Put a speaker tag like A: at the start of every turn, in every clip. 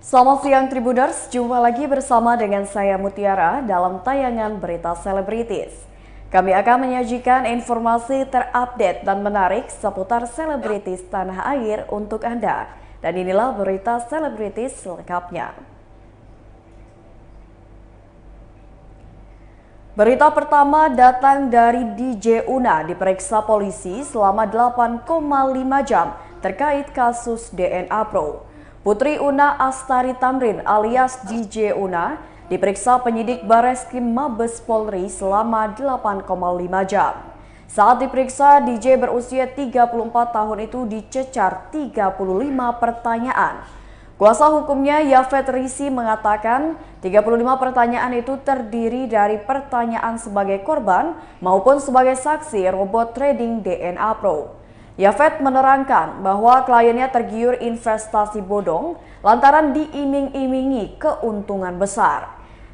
A: Selamat siang Tribuners, jumpa lagi bersama dengan saya Mutiara dalam tayangan Berita Selebritis. Kami akan menyajikan informasi terupdate dan menarik seputar selebritis tanah air untuk Anda. Dan inilah Berita Selebritis selengkapnya. Berita pertama datang dari DJ Una diperiksa polisi selama 8,5 jam terkait kasus DNA Pro. Putri Una Astari Tamrin alias DJ Una diperiksa penyidik Bareskrim Mabes Polri selama 8,5 jam. Saat diperiksa, DJ berusia 34 tahun itu dicecar 35 pertanyaan. Kuasa hukumnya Yafet Risi mengatakan 35 pertanyaan itu terdiri dari pertanyaan sebagai korban maupun sebagai saksi robot trading DNA Pro. Yafet menerangkan bahwa kliennya tergiur investasi bodong lantaran diiming-imingi keuntungan besar.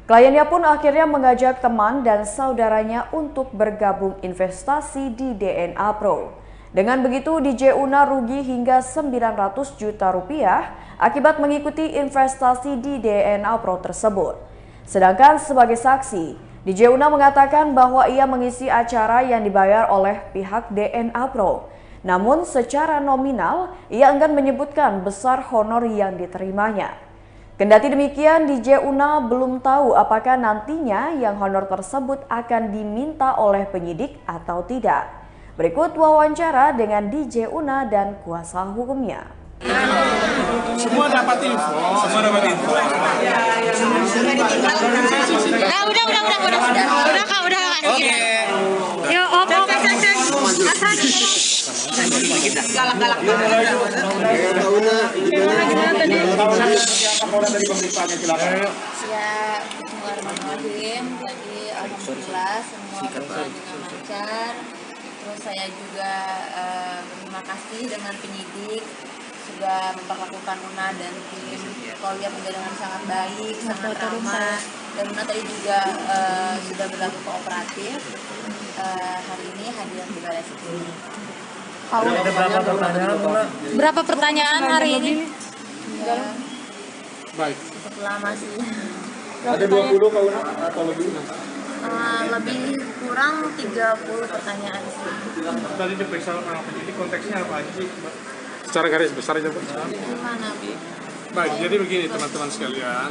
A: Kliennya pun akhirnya mengajak teman dan saudaranya untuk bergabung investasi di DNA Pro. Dengan begitu, DJ Una rugi hingga 900 juta rupiah akibat mengikuti investasi di DNA Pro tersebut. Sedangkan sebagai saksi, DJ Una mengatakan bahwa ia mengisi acara yang dibayar oleh pihak DNA Pro. Namun secara nominal, ia enggan menyebutkan besar honor yang diterimanya. Kendati demikian, DJ Una belum tahu apakah nantinya yang honor tersebut akan diminta oleh penyidik atau tidak. Berikut wawancara dengan DJ Una dan kuasa hukumnya.
B: Semua dapat info. Udah. Oke.
C: Yuk, Om.
B: Galak-galak.
C: Gimana tadi?
D: Ya, bismillahirrahmanirrahim. Jadi alhamdulillah semua berjalan dengan lancar. Terus saya juga berterima kasih dengan penyidik sudah memperlakukan Una dan tim Polri juga dengan sangat baik, sangat ramah. Dan Una tadi juga sudah berlaku kooperatif. Hari ini hadir di Bareskrim.
C: Berapa pertanyaan hari ini?
D: Ya,
B: Baik.
D: cukup lama sih.
B: Ada 20 kalau atau lebih?
D: Lebih kurang 30 pertanyaan sih.
B: Tadi diperiksa penyidik konteksnya apa aja sih? Secara garis besar aja, Pak.
D: Gimana, Bu?
B: Baik, jadi begini teman-teman sekalian.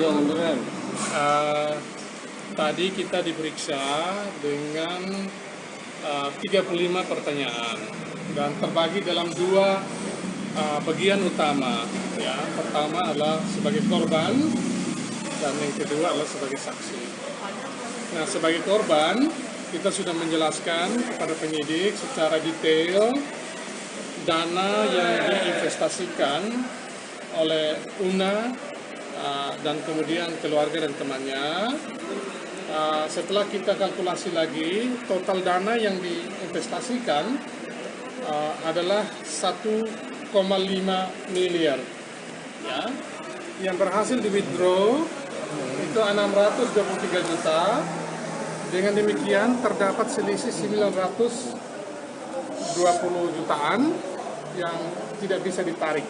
B: Tadi kita diperiksa dengan 35 pertanyaan dan terbagi dalam dua bagian utama. Ya, pertama adalah sebagai korban dan yang kedua adalah sebagai saksi. Nah, sebagai korban kita sudah menjelaskan kepada penyidik secara detail dana yang diinvestasikan oleh Una dan kemudian keluarga dan temannya. Setelah kita kalkulasi lagi, total dana yang diinvestasikan adalah 1,5 miliar. Ya, yang berhasil di withdraw itu 623 juta. Dengan demikian terdapat selisih 920 jutaan yang tidak bisa ditarik.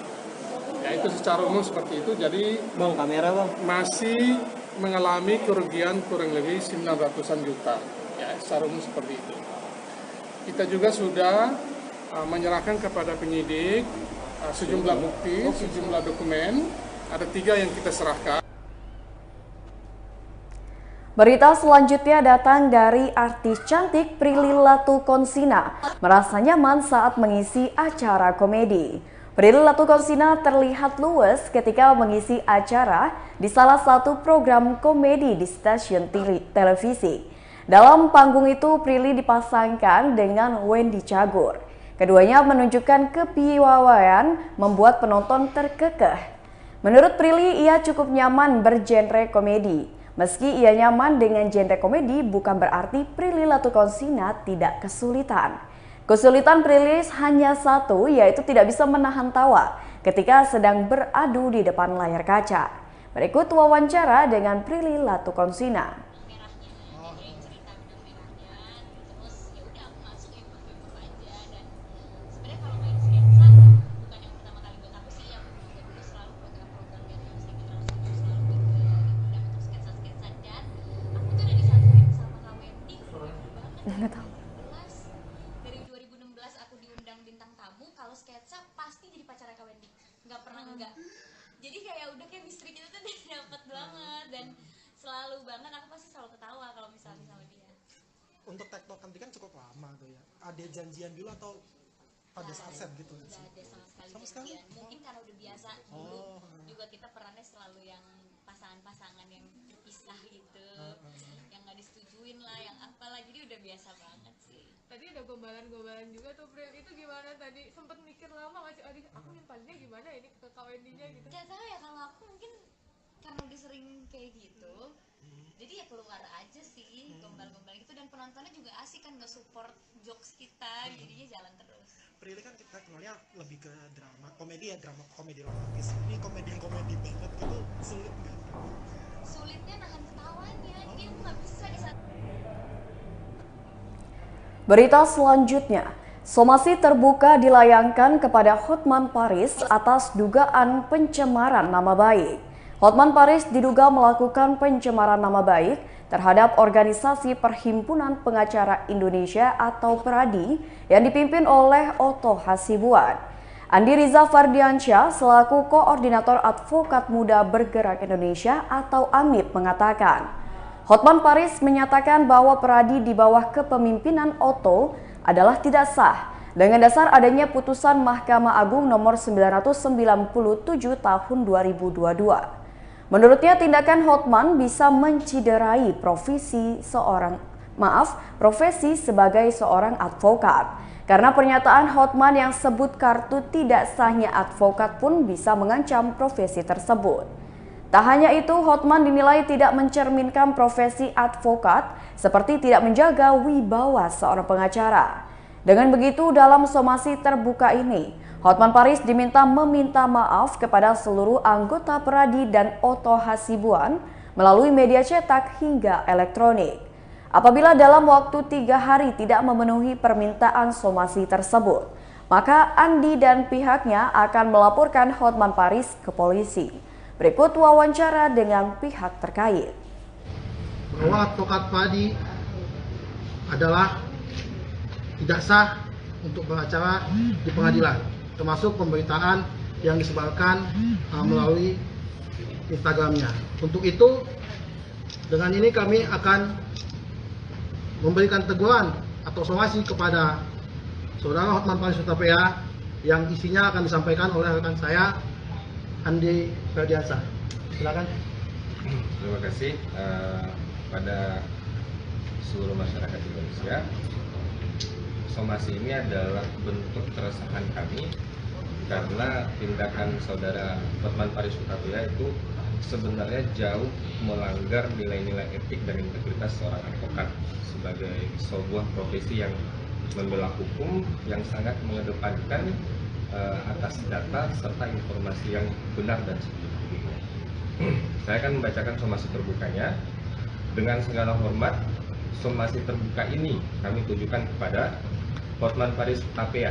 B: Ya, itu secara umum seperti itu. Jadi
E: Bang, kamera bang.
B: masih mengalami kerugian kurang lebih 900-an juta. Ya, secara umum seperti itu. Kita juga sudah menyerahkan kepada penyidik sejumlah bukti, sejumlah dokumen. Ada 3 yang kita serahkan.
A: Berita selanjutnya datang dari artis cantik Prilly Latukonsina merasa nyaman saat mengisi acara komedi. Prilly Latukonsina terlihat luwes ketika mengisi acara di salah satu program komedi di stasiun televisi. Dalam panggung itu, Prilly dipasangkan dengan Wendy Cagur. Keduanya menunjukkan kepiawaian membuat penonton terkekeh. Menurut Prilly, ia cukup nyaman bergenre komedi. Meski ia nyaman dengan genre komedi, bukan berarti Prilly Latukonsina tidak kesulitan. Kesulitan Prilly hanya satu, yaitu tidak bisa menahan tawa ketika sedang beradu di depan layar kaca. Berikut wawancara dengan Prilly Latukonsina. Nggak tahu.
E: Dari 2016 aku diundang bintang tamu, kalau sketsa pasti jadi pacarnya Kak Wendy. Nggak pernah enggak. Jadi kayak udah chemistry kita tuh udah dapet banget, dan selalu banget aku pasti selalu ketawa kalau misalnya sama dia.
F: Untuk TikTok nanti kan cukup lama tuh ya. Ada janjian dulu atau pada saat set gitu?
E: Nggak ada sama
F: Sama
E: sekali
F: sekali?
E: janjian. Mungkin karena udah biasa dulu juga kita perannya selalu yang pasangan-pasangan yang terpisah gitu, yang nggak disetujuin lah, yang apalah, jadi udah biasa banget sih.
C: Tadi ada gombalan-gombalan juga tuh, Pril. Itu gimana tadi? Sempet mikir lama nggak sih? Aduh, aku nimpalinnya gimana ini ke Kak Wendy-nya gitu.
E: Gak tahu ya, kalau aku mungkin karena udah sering kayak gitu, jadi ya keluar aja sih gombal-gombal gitu, dan penontonnya juga asik kan, nggak support jokes kita, jadinya jalan terus.
F: Prilly kan kita kenalnya lebih ke drama komedi ya, drama komedi romantis. Ini komedi yang komedi banget gitu, sulit nggak?
E: Sulitnya nahan ketawanya, jadi aku nggak bisa di saat.
A: Berita selanjutnya, somasi terbuka dilayangkan kepada Hotman Paris atas dugaan pencemaran nama baik. Hotman Paris diduga melakukan pencemaran nama baik terhadap organisasi Perhimpunan Pengacara Indonesia atau PERADI yang dipimpin oleh Otto Hasibuan. Andi Riza Fardiansyah selaku Koordinator Advokat Muda Bergerak Indonesia atau AMIP mengatakan, Hotman Paris menyatakan bahwa PERADI di bawah kepemimpinan Otto adalah tidak sah dengan dasar adanya putusan Mahkamah Agung nomor 997 tahun 2022. Menurutnya tindakan Hotman bisa menciderai profesi sebagai seorang advokat. Karena pernyataan Hotman yang sebut kartu tidak sahnya advokat pun bisa mengancam profesi tersebut. Tak hanya itu, Hotman dinilai tidak mencerminkan profesi advokat seperti tidak menjaga wibawa seorang pengacara. Dengan begitu, dalam somasi terbuka ini, Hotman Paris meminta maaf kepada seluruh anggota PERADI dan Otto Hasibuan melalui media cetak hingga elektronik. Apabila dalam waktu 3 hari tidak memenuhi permintaan somasi tersebut, maka Andi dan pihaknya akan melaporkan Hotman Paris ke polisi. Berikut wawancara dengan pihak terkait.
G: Bahwa advokat PERADI adalah tidak sah untuk beracara di pengadilan, termasuk pemberitaan yang disebarkan melalui Instagramnya. Untuk itu, dengan ini kami akan memberikan teguran atau somasi kepada Saudara Hotman Paris Hutapea yang isinya akan disampaikan oleh rekan saya, Andi Ferdiansyah. Silakan.
H: Terima kasih pada seluruh masyarakat Indonesia. Somasi ini adalah bentuk keresahan kami karena tindakan Saudara Hotman Paris Hutapea itu sebenarnya jauh melanggar nilai-nilai etik dan integritas seorang advokat sebagai sebuah profesi yang membela hukum, yang sangat mengedepankan atas data serta informasi yang benar dan sebetulnya. Saya akan membacakan somasi terbukanya. Dengan segala hormat, somasi terbuka ini kami tujukan kepada Hotman Paris Hutapea.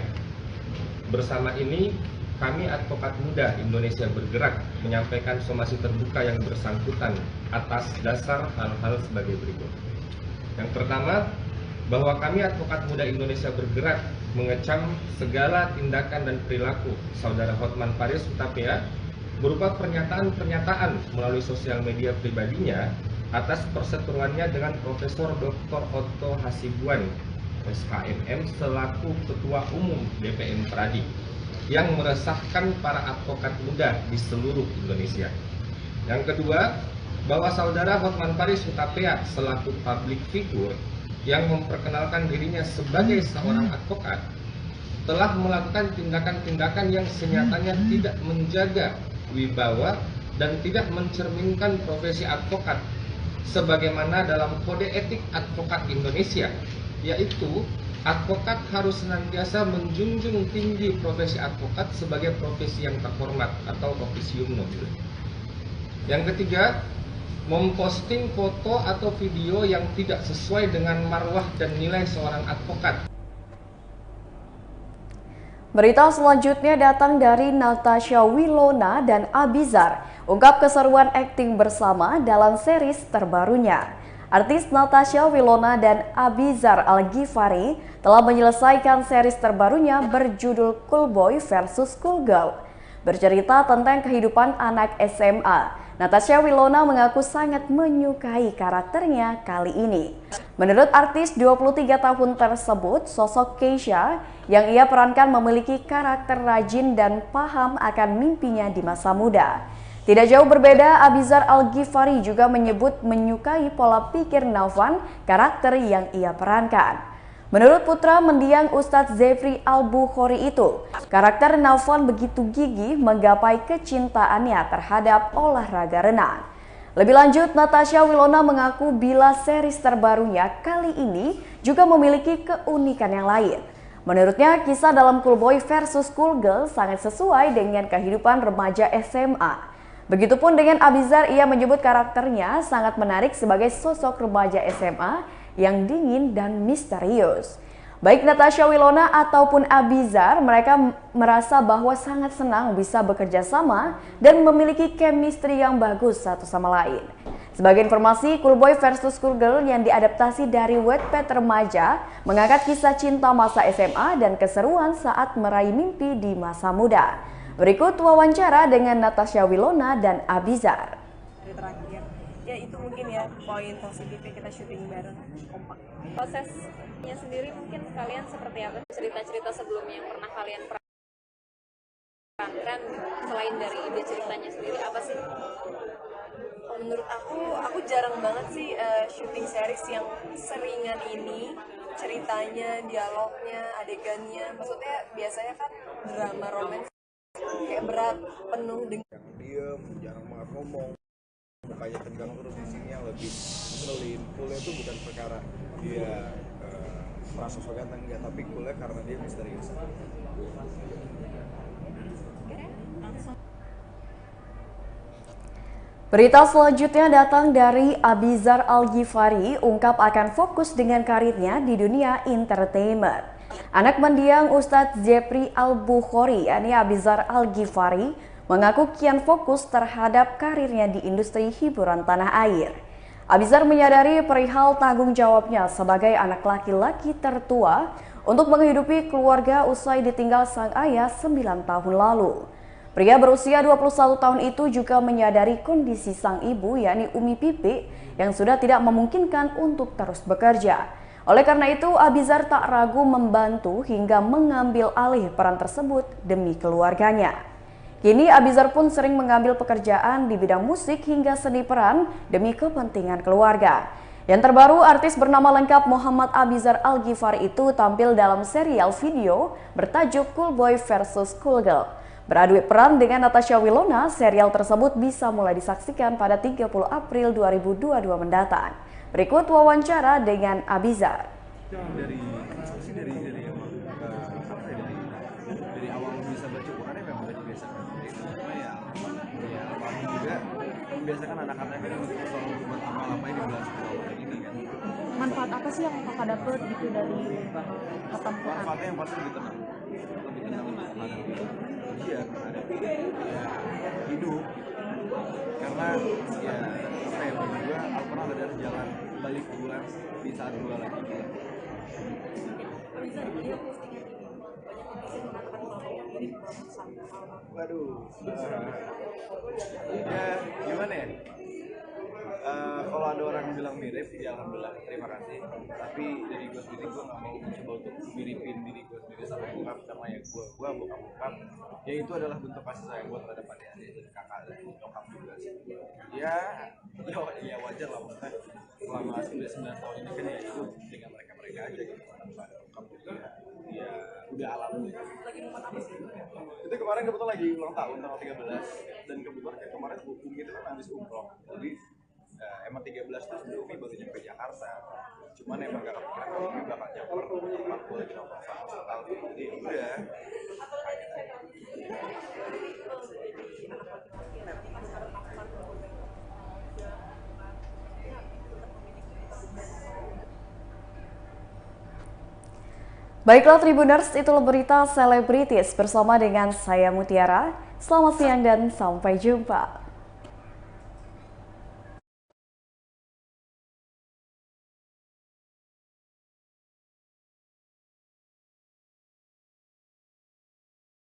H: Bersama ini, kami Advokat Muda Indonesia Bergerak menyampaikan somasi terbuka yang bersangkutan atas dasar hal-hal sebagai berikut. Yang pertama, bahwa kami Advokat Muda Indonesia Bergerak mengecam segala tindakan dan perilaku Saudara Hotman Paris Hutapea berupa pernyataan-pernyataan melalui sosial media pribadinya atas perseteruannya dengan Profesor Dr. Otto Hasibuan, SHMM, selaku Ketua Umum DPM PERADI, yang meresahkan para advokat muda di seluruh Indonesia. Yang kedua, bahwa Saudara Hotman Paris Hutapea selaku public figure yang memperkenalkan dirinya sebagai seorang advokat telah melakukan tindakan-tindakan yang senyatanya tidak menjaga wibawa dan tidak mencerminkan profesi advokat sebagaimana dalam Kode Etik Advokat Indonesia, yaitu advokat harus senantiasa menjunjung tinggi profesi advokat sebagai profesi yang terhormat atau officium noble. Yang ketiga, memposting foto atau video yang tidak sesuai dengan marwah dan nilai seorang advokat.
A: Berita selanjutnya datang dari Natasha Wilona dan Abizar, ungkap keseruan akting bersama dalam series terbarunya. artis Natasha Wilona dan Abizar Al-Ghifari telah menyelesaikan series terbarunya berjudul Cool Boy versus Cool Girl. Bercerita tentang kehidupan anak SMA, Natasha Wilona mengaku sangat menyukai karakternya kali ini. Menurut artis 23 tahun tersebut, sosok Keisha yang ia perankan memiliki karakter rajin dan paham akan mimpinya di masa muda. Tidak jauh berbeda, Abizar Al-Ghifari juga menyebut menyukai pola pikir Naufan, karakter yang ia perankan. Menurut putra mendiang Ustadz Jeffrey Al-Bukhari itu, karakter Naufan begitu gigih menggapai kecintaannya terhadap olahraga renang. Lebih lanjut, Natasha Wilona mengaku bila series terbarunya kali ini juga memiliki keunikan yang lain. Menurutnya, kisah dalam Cool Boy versus Cool Girl sangat sesuai dengan kehidupan remaja SMA. Begitupun dengan Abizar, ia menyebut karakternya sangat menarik sebagai sosok remaja SMA yang dingin dan misterius. Baik Natasha Wilona ataupun Abizar, mereka merasa bahwa sangat senang bisa bekerja sama dan memiliki chemistry yang bagus satu sama lain. Sebagai informasi, Cool Boy versus Cool Girl yang diadaptasi dari Wattpad remaja mengangkat kisah cinta masa SMA dan keseruan saat meraih mimpi di masa muda. Berikut wawancara dengan Natasha Wilona dan Abizar.
I: Terakhir, ya itu mungkin ya poin positifnya kita syuting bareng, kompak. Prosesnya sendiri mungkin kalian seperti apa? Cerita-cerita sebelumnya yang pernah kalian perankan selain dari ide ceritanya sendiri apa sih? Menurut aku jarang banget sih syuting series yang seringan ini, ceritanya, dialognya, adegannya. Maksudnya biasanya kan drama romance kayak berat, penuh dengan
J: diem, jarang banget ngomong, mukanya tegang terus. Di sini yang lebih ngeselin. Coolnya itu bukan perkara dia merasa so ganteng, enggak, tapi coolnya karena dia misterius.
A: Berita selanjutnya datang dari Abizar Al-Ghifari, ungkap akan fokus dengan karirnya di dunia entertainment. Anak mendiang Ustadz Jeffrey Al-Bukhari, yakni Abizar Al-Ghifari, mengaku kian fokus terhadap karirnya di industri hiburan tanah air. Abizar menyadari perihal tanggung jawabnya sebagai anak laki-laki tertua untuk menghidupi keluarga usai ditinggal sang ayah 9 tahun lalu. Pria berusia 21 tahun itu juga menyadari kondisi sang ibu, yakni Umi Pipi, yang sudah tidak memungkinkan untuk terus bekerja. Oleh karena itu, Abizar tak ragu membantu hingga mengambil alih peran tersebut demi keluarganya. Kini Abizar pun sering mengambil pekerjaan di bidang musik hingga seni peran demi kepentingan keluarga. Yang terbaru, artis bernama lengkap Muhammad Abizar Al-Ghifari itu tampil dalam serial video bertajuk Cool Boy versus Cool Girl. Beradu peran dengan Natasha Wilona, serial tersebut bisa mulai disaksikan pada 30 April 2022 mendatang. Berikut wawancara dengan Abizar.
J: Dari awal bisa baca Qurannya memang udah dibiasakan. Cuma ya juga membiasakan anak-anaknya untuk selalu berbuat amal apa yang dibilang sekolah ini kan.
I: manfaat apa sih yang kakak dapet gitu dari ketempuhan?
J: Manfaatnya yang pasti lebih tenang iya, ada hidup, karena ya apa ya, bagi gue Al-Quran adalah jalan balik bulan di saat gue lagi bulan. Waduh, ya gimana ya? Kalau ada orang bilang mirip, ya alhamdulillah, terima kasih. Tapi dari gue sendiri, gue nggak mau mencoba untuk miripin diri gue sendiri sama bokap, karena ya gue bokap, ya itu adalah bentuk kasih sayang gue terhadap adik-adik dan kakak dan nyokap juga sih. Ya wajar lah, maksudnya selama 9 tahun ini kan ya hidup dengan mereka aja gitu, tanpa ada bokap juga. Ya udah alhamdulillah. Itu kemarin kebetulan lagi ulang tahun tanggal 13, dan kebetulan kemarin Umi itu kan habis umroh, jadi emang 13 itu sebelum Umi baru nyampe Jakarta. Cuman emang gak kepikiran kalau Umi bakal nyamper 40 lagi nongkrong sama tahun. Jadi udah.
A: Baiklah Tribuners, itulah berita selebritis bersama dengan saya Mutiara. Selamat siang dan sampai jumpa.